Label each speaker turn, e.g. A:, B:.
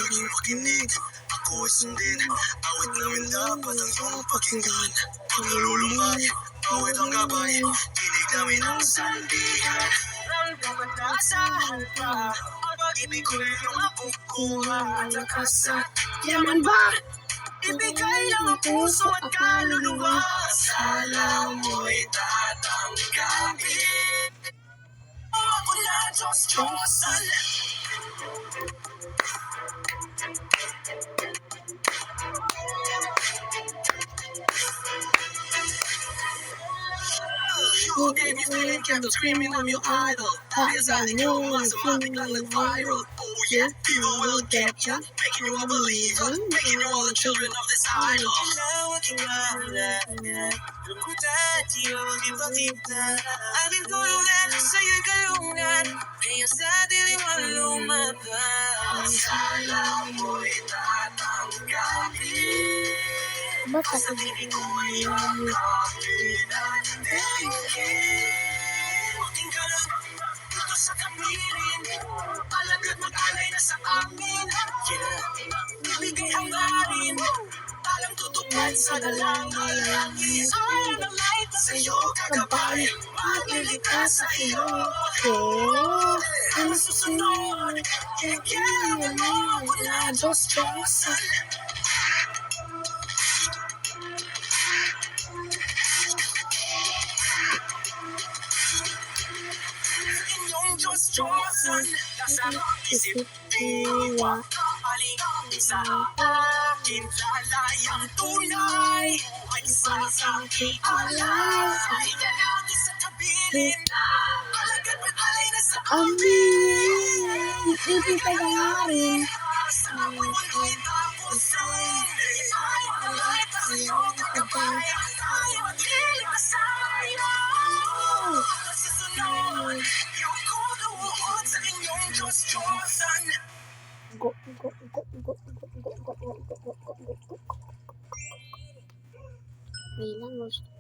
A: laging makinig, ako'y sundin. Awit namin dapat ang iyong pakinggan. Pag nalulumay, awit ang gabay. Dinig namin ang sandigan. Ramdaman na asahan ka, ang pag-ibig ko'y iyong makukuha. At lakas at yaman ba? Ibigay lang ang puso at kaluluwa. Sala mo'y tatanggapin. Ako na Diyos-Diyosan. You gave me feeling, kept on screaming, I'm your idol. Eyes on you, once a month, going viral. Oh yeah, people will get ya, making you a believer, making you all the children of this idol. Aking tulungan sa iyong kalungan, kaya sa dilim ang lumabas. Sala mo'y tatanggapin. Sa tinig ko iyong kapinan. Making ka lang dito sa kamirin. Alagad mag-alay na sa amin. Bibigay hangarin. Alam tutupad sa dalangin. Sayang ang light na sa'yo kagabay. Magliligtas sa iyo. Ang susunod. Kaya mo ako na Diyos-Diyosan. Diyos-Diyosan, nasa isip diwa. Halika sa akin, lalayang tunay. Buhay sa isang ialay. Ilalagi sa kabilin. Alagad mag-alay na sa amin.
B: Ibigay hangarin.
A: Sa mundo'y tapusin. Ayaw ang light na sa'yo kakabay. Ayaw ang lilig sa'yo. Susunod. Sa inyong Diyos-Diyosan.
B: Go, go, go, go, go, go, go, go, go, go, go, go. Bilang gusto.